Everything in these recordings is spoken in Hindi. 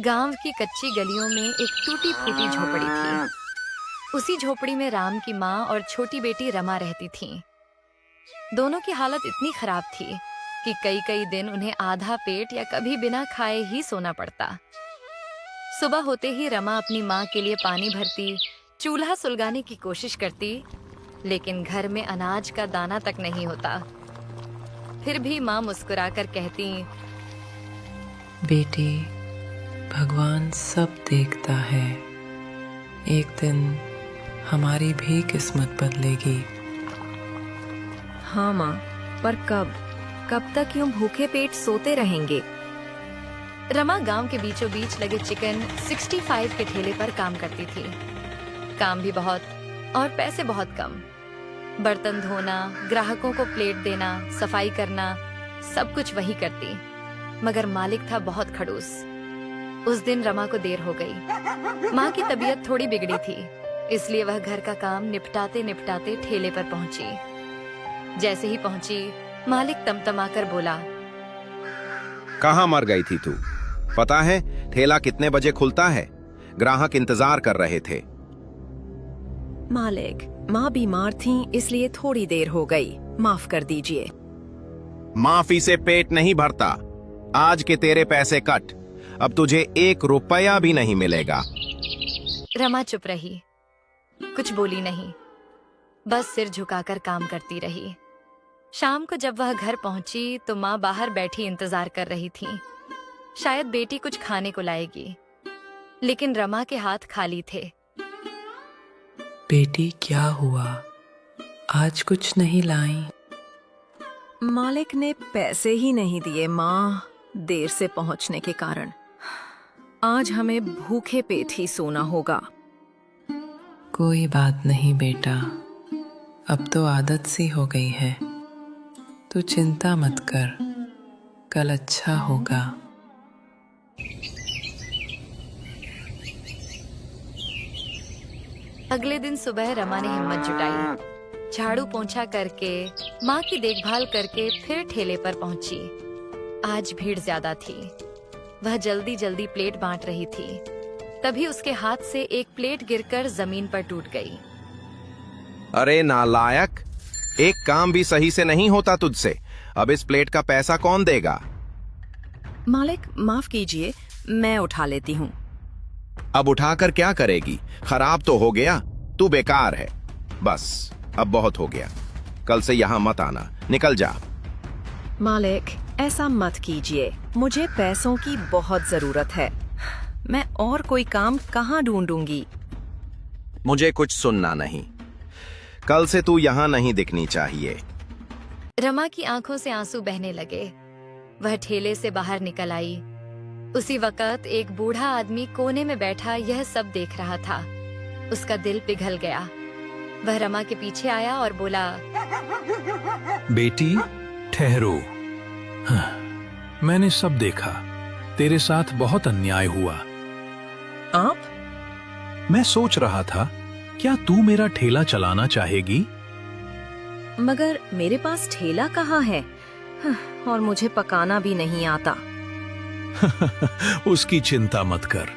गांव की कच्ची गलियों में एक टूटी फूटी झोपड़ी थी। उसी झोपड़ी में राम की माँ और छोटी बेटी रमा रहती थीं। दोनों की हालत इतनी खराब थी कि कई कई दिन उन्हें आधा पेट या कभी बिना खाए ही सोना पड़ता। सुबह होते ही रमा अपनी माँ के लिए पानी भरती, चूल्हा सुलगाने की कोशिश करती, लेकिन घर में अनाज का दाना तक नहीं होता। फिर भी माँ मुस्कुराकर कहती, बेटी, भगवान सब देखता है। एक दिन हमारी भी किस्मत बदलेगी। हाँ माँ, पर कब? कब तक यूं भूखे पेट सोते रहेंगे? रमा गांव के बीचों बीच लगे चिकन 65 के ठेले पर काम करती थी। काम भी बहुत और पैसे बहुत कम। बर्तन धोना, ग्राहकों को प्लेट देना, सफाई करना, सब कुछ वही करती। मगर मालिक था बहुत खड़ूस। उस दिन रमा को देर हो गई। माँ की तबीयत थोड़ी बिगड़ी थी, इसलिए वह घर का काम निपटाते निपटाते ठेले पर पहुंची। जैसे ही पहुंची, मालिक तमतमाकर बोला, कहाँ मर गई थी तू? पता है ठेला कितने बजे खुलता है? ग्राहक इंतजार कर रहे थे। मालिक, माँ बीमार थीं, इसलिए थोड़ी देर हो गई। माफ कर दीजिए। माफी से पेट नहीं भरता। आज के तेरे पैसे कट। अब तुझे 1 रुपया भी नहीं मिलेगा। रमा चुप रही, कुछ बोली नहीं, बस सिर झुकाकर काम करती रही। शाम को जब वह घर पहुंची तो माँ बाहर बैठी इंतजार कर रही थी। शायद बेटी कुछ खाने को लाएगी, लेकिन रमा के हाथ खाली थे। बेटी, क्या हुआ? आज कुछ नहीं लाई? मालिक ने पैसे ही नहीं दिए माँ, देर से पहुंचने के कारण। आज हमें भूखे पेट ही सोना होगा। कोई बात नहीं बेटा, अब तो आदत सी हो गई है। तू चिंता मत कर, कल अच्छा होगा। अगले दिन सुबह रमा ने हिम्मत जुटाई। झाड़ू पोंछा करके, माँ की देखभाल करके फिर ठेले पर पहुंची। आज भीड़ ज्यादा थी। वह जल्दी जल्दी प्लेट बांट रही थी। तभी उसके हाथ से एक प्लेट गिरकर जमीन पर टूट गई। अरे नालायक, एक काम भी सही से नहीं होता तुझसे। अब इस प्लेट का पैसा कौन देगा? मालिक, माफ कीजिए, मैं उठा लेती हूँ। अब उठाकर क्या करेगी? खराब तो हो गया। तू बेकार है। बस अब बहुत हो गया। कल से यहाँ मत आना, निकल जा। मालिक, ऐसा मत कीजिए, मुझे पैसों की बहुत जरूरत है। मैं और कोई काम कहाँ ढूंढूंगी? मुझे कुछ सुनना नहीं। कल से तू यहाँ नहीं दिखनी चाहिए। रमा की आंखों से आंसू बहने लगे। वह ठेले से बाहर निकल आई। उसी वक्त एक बूढ़ा आदमी कोने में बैठा यह सब देख रहा था। उसका दिल पिघल गया। वह रमा के पीछे आया और बोला, बेटी, ठहरो। हाँ, मैंने सब देखा। तेरे साथ बहुत अन्याय हुआ। आप? मैं सोच रहा था, क्या तू मेरा ठेला चलाना चाहेगी? मगर मेरे पास ठेला कहाँ है? और मुझे पकाना भी नहीं आता। उसकी चिंता मत कर,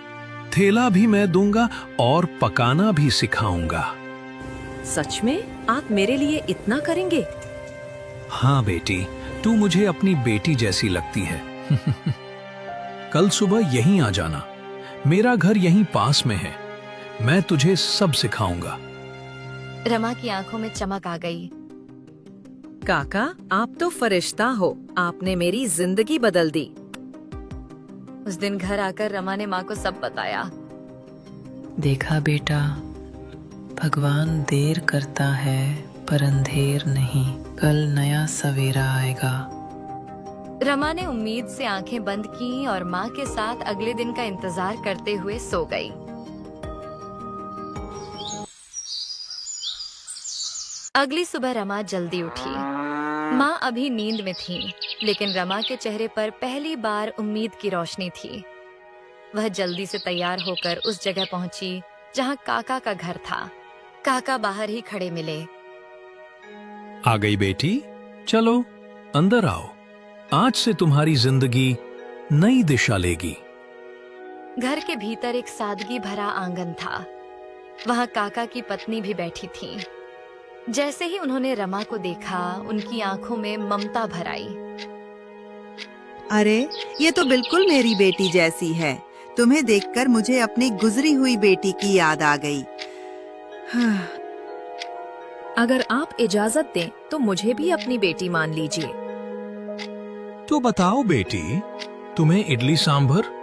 ठेला भी मैं दूंगा और पकाना भी सिखाऊंगा। सच में? आप मेरे लिए इतना करेंगे? हाँ बेटी, तू मुझे अपनी बेटी जैसी लगती है। कल सुबह यहीं आ जाना। मेरा घर यहीं पास में है। मैं तुझे सब सिखाऊंगा। रमा की आंखों में चमक आ गई। काका, आप तो फरिश्ता हो। आपने मेरी जिंदगी बदल दी। उस दिन घर आकर रमा ने माँ को सब बताया। देखा बेटा, भगवान देर करता है पर अंधेर नहीं। कल नया सवेरा आएगा। रमा ने उम्मीद से आंखें बंद की और माँ के साथ अगले दिन का इंतजार करते हुए सो गई। अगली सुबह रमा जल्दी उठी। माँ अभी नींद में थी, लेकिन रमा के चेहरे पर पहली बार उम्मीद की रोशनी थी। वह जल्दी से तैयार होकर उस जगह पहुंची जहां काका का घर था। काका बाहर ही खड़े मिले। आ गई बेटी, चलो अंदर आओ। आज से तुम्हारी जिंदगी नई दिशा लेगी। घर के भीतर एक सादगी भरा आंगन था। वहां काका की पत्नी भी बैठी थी। जैसे ही उन्होंने रमा को देखा, उनकी आंखों में ममता भर आई। अरे, ये तो बिल्कुल मेरी बेटी जैसी है। तुम्हें देखकर मुझे अपनी गुजरी हुई बेटी की याद आ गई। अगर आप इजाजत दें तो मुझे भी अपनी बेटी मान लीजिए। तो बताओ बेटी, तुम्हें इडली सांभर,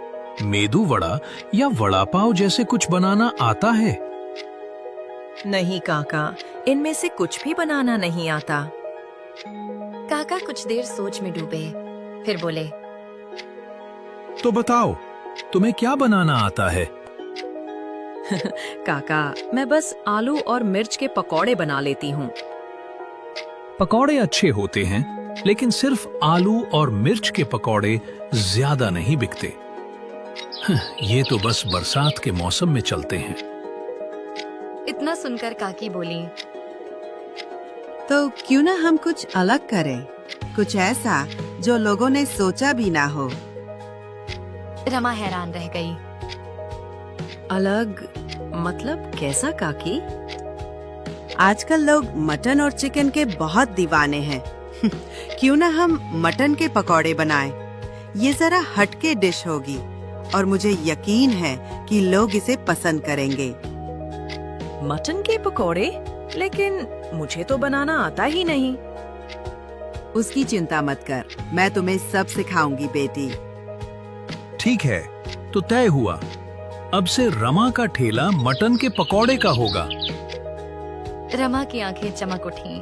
मेदू वड़ा या वड़ा पाव जैसे कुछ बनाना आता है? नहीं काका, इनमें से कुछ भी बनाना नहीं आता। काका कुछ देर सोच में डूबे, फिर बोले, तो बताओ, तुम्हें क्या बनाना आता है? काका, मैं बस आलू और मिर्च के पकौड़े बना लेती हूँ। पकौड़े अच्छे होते हैं, लेकिन सिर्फ आलू और मिर्च के पकौड़े ज्यादा नहीं बिकते। ये तो बस बरसात के मौसम में चलते हैं। इतना सुनकर काकी बोली, तो क्यों ना हम कुछ अलग करें, कुछ ऐसा जो लोगों ने सोचा भी ना हो। रमा हैरान रह गई। अलग मतलब कैसा काकी? आजकल लोग मटन और चिकन के बहुत दीवाने हैं। क्यों ना हम मटन के पकौड़े बनाएं। ये जरा हटके डिश होगी और मुझे यकीन है कि लोग इसे पसंद करेंगे। मटन के पकौड़े? लेकिन मुझे तो बनाना आता ही नहीं। उसकी चिंता मत कर, मैं तुम्हें सब सिखाऊंगी बेटी। ठीक है, तो तय हुआ। अब से रमा का ठेला मटन के पकौड़े का होगा। रमा की आंखें चमक उठी।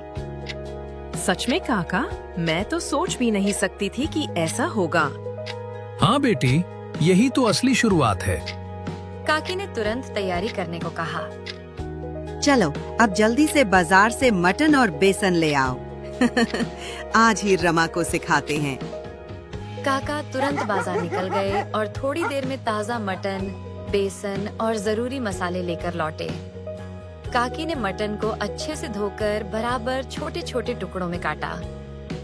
सच में काका? मैं तो सोच भी नहीं सकती थी कि ऐसा होगा। हाँ बेटी, यही तो असली शुरुआत है। काकी ने तुरंत तैयारी करने को कहा। चलो, अब जल्दी से बाजार से मटन और बेसन ले आओ। आज ही रमा को सिखाते हैं। काका तुरंत बाजार निकल गए और थोड़ी देर में ताजा मटन, बेसन और जरूरी मसाले लेकर लौटे। काकी ने मटन को अच्छे से धोकर बराबर छोटे छोटे टुकड़ों में काटा।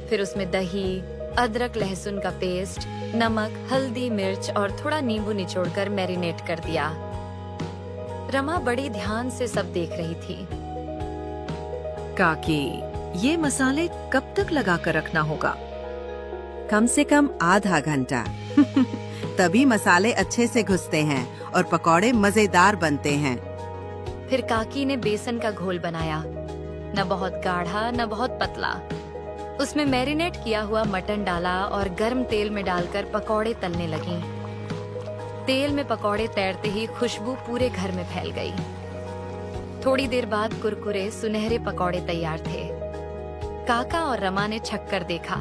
फिर उसमें दही, अदरक लहसुन का पेस्ट, नमक, हल्दी, मिर्च और थोड़ा नींबू निचोड़कर मैरिनेट कर दिया। रमा बड़ी ध्यान से सब देख रही थी। काकी, ये मसाले कब तक लगा कर रखना होगा? कम से कम आधा घंटा। तभी मसाले अच्छे से घुसते हैं और पकौड़े मजेदार बनते हैं। फिर काकी ने बेसन का घोल बनाया, न बहुत गाढ़ा न बहुत पतला। उसमें मैरिनेट किया हुआ मटन डाला और गर्म तेल में डालकर पकौड़े तलने लगी। तेल में पकौड़े तैरते ही खुशबू पूरे घर में फैल गई। थोड़ी देर बाद कुरकुरे सुनहरे पकौड़े तैयार थे। काका और रमा ने छक्कर देखा।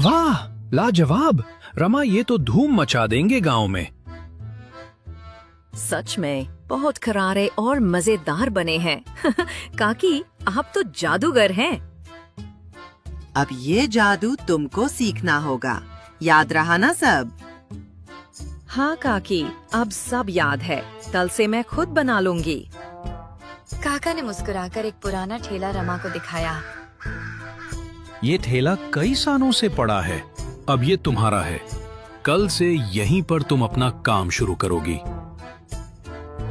वाह, लाजवाब! रमा, ये तो धूम मचा देंगे गांव में। सच में बहुत करारे और मजेदार बने हैं। काकी, आप तो जादूगर हैं। अब ये जादू तुमको सीखना होगा। याद रहा ना सब? हाँ काकी, अब सब याद है। कल से मैं खुद बना लूंगी। काका ने मुस्कुराकर एक पुराना ठेला रमा को दिखाया। ये ठेला कई सालों से पड़ा है, अब ये तुम्हारा है। कल से यहीं पर तुम अपना काम शुरू करोगी।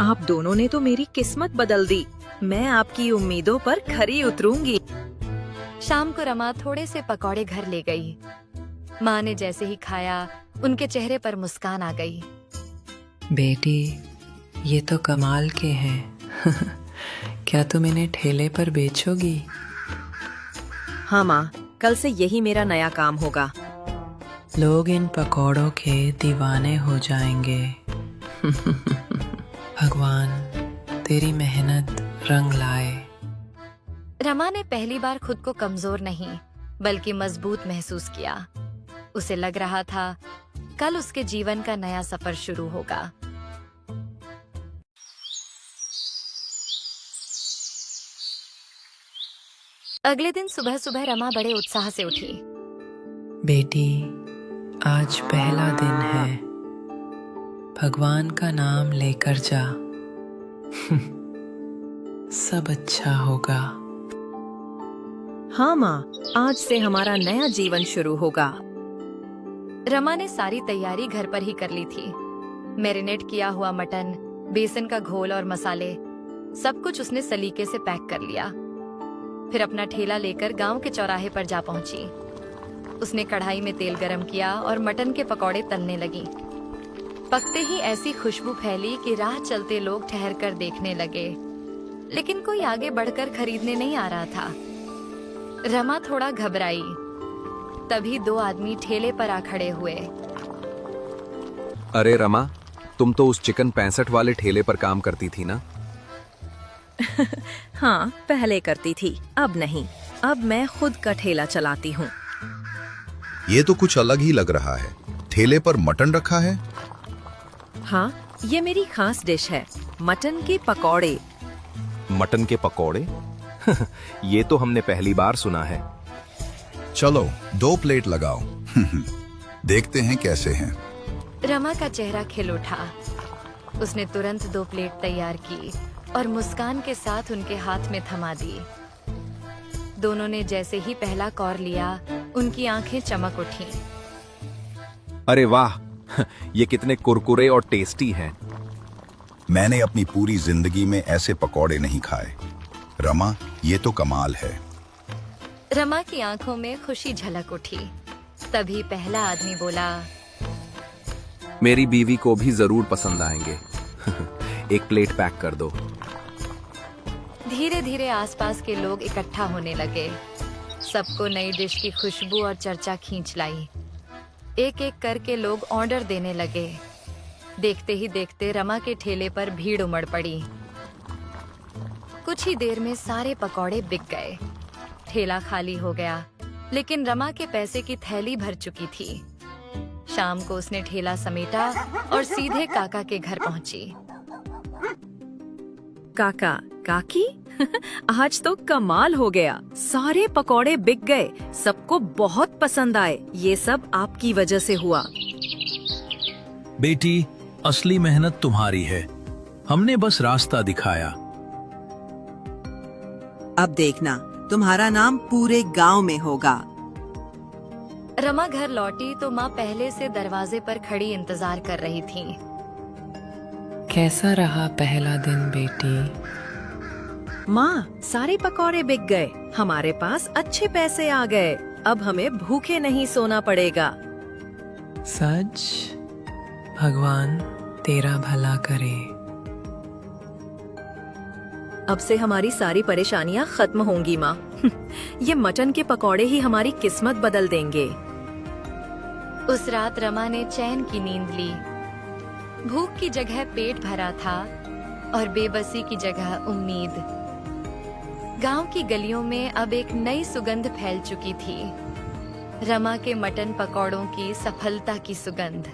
आप दोनों ने तो मेरी किस्मत बदल दी। मैं आपकी उम्मीदों पर खरी उतरूंगी। शाम को रमा थोड़े से पकौड़े घर ले गई। माँ ने जैसे ही खाया, उनके चेहरे पर मुस्कान आ गई। बेटी, ये तो कमाल के हैं। क्या तुम इन्हें ठेले पर बेचोगी? हाँ माँ, कल से यही मेरा नया काम होगा। लोग इन पकौड़ों के दीवाने हो जाएंगे। भगवान तेरी मेहनत रंग लाए। रमा ने पहली बार खुद को कमजोर नहीं बल्कि मजबूत महसूस किया। उसे लग रहा था कल उसके जीवन का नया सफर शुरू होगा। अगले दिन सुबह सुबह रमा बड़े उत्साह से उठी। बेटी, आज पहला दिन है। भगवान का नाम लेकर जा। सब अच्छा होगा। हाँ माँ, आज से हमारा नया जीवन शुरू होगा। रमा ने सारी तैयारी घर पर ही कर ली थी। मैरिनेट किया हुआ मटन, बेसन का घोल और मसाले, सब कुछ उसने सलीके से पैक कर लिया। फिर अपना ठेला लेकर गांव के चौराहे पर जा पहुंची। उसने कढ़ाई में तेल गरम किया और मटन के पकौड़े तलने लगी। पकते ही ऐसी खुशबू फैली कि राह चलते लोग ठहर कर देखने लगे, लेकिन कोई आगे बढ़कर खरीदने नहीं आ रहा था। रमा थोड़ा घबराई। तभी 2 आदमी ठेले पर आ खड़े हुए। अरे रमा, तुम तो उस चिकन 65 वाले ठेले पर काम करती थी ना? हाँ, पहले करती थी, अब नहीं। अब मैं खुद का ठेला चलाती हूँ। ये तो कुछ अलग ही लग रहा है। ठेले पर मटन रखा है? हाँ, ये मेरी खास डिश है, मटन के पकौड़े। मटन के पकौड़े? ये तो हमने पहली बार सुना है। चलो 2 प्लेट लगाओ। देखते हैं कैसे हैं। रमा का चेहरा खिल उठा। उसने तुरंत 2 प्लेट तैयार की और मुस्कान के साथ उनके हाथ में थमा दी। दोनों ने जैसे ही पहला कौर लिया, उनकी आंखें चमक उठी। अरे वाह, ये कितने कुरकुरे और टेस्टी हैं। मैंने अपनी पूरी जिंदगी में ऐसे पकौड़े नहीं खाए। रमा, ये तो कमाल है। रमा की आंखों में खुशी झलक उठी। तभी पहला आदमी बोला, मेरी बीवी को भी जरूर पसंद आएंगे। 1 प्लेट पैक कर दो। धीरे धीरे आसपास के लोग इकट्ठा होने लगे। सबको नई डिश की खुशबू और चर्चा खींच लाई। एक एक करके लोग ऑर्डर देने लगे। देखते ही देखते रमा के ठेले पर भीड़ उमड़ पड़ी। कुछ ही देर में सारे पकौड़े बिक गए। ठेला खाली हो गया, लेकिन रमा के पैसे की थैली भर चुकी थी। शाम को उसने ठेला समेटा और सीधे काका के घर पहुंची। काका, काकी, आज तो कमाल हो गया। सारे पकौड़े बिक गए, सबको बहुत पसंद आए। ये सब आपकी वजह से हुआ। बेटी, असली मेहनत तुम्हारी है, हमने बस रास्ता दिखाया। अब देखना, तुम्हारा नाम पूरे गांव में होगा। रमा घर लौटी तो माँ पहले से दरवाजे पर खड़ी इंतजार कर रही थी। कैसा रहा पहला दिन बेटी? माँ, सारे पकौड़े बिक गए, हमारे पास अच्छे पैसे आ गए। अब हमें भूखे नहीं सोना पड़ेगा। सच? भगवान तेरा भला करे। अब से हमारी सारी परेशानियाँ खत्म होंगी माँ। ये मटन के पकौड़े ही हमारी किस्मत बदल देंगे। उस रात रमा ने चैन की नींद ली। भूख की जगह पेट भरा था और बेबसी की जगह उम्मीद। गांव की गलियों में अब एक नई सुगंध फैल चुकी थी, रमा के मटन पकौड़ों की सफलता की सुगंध।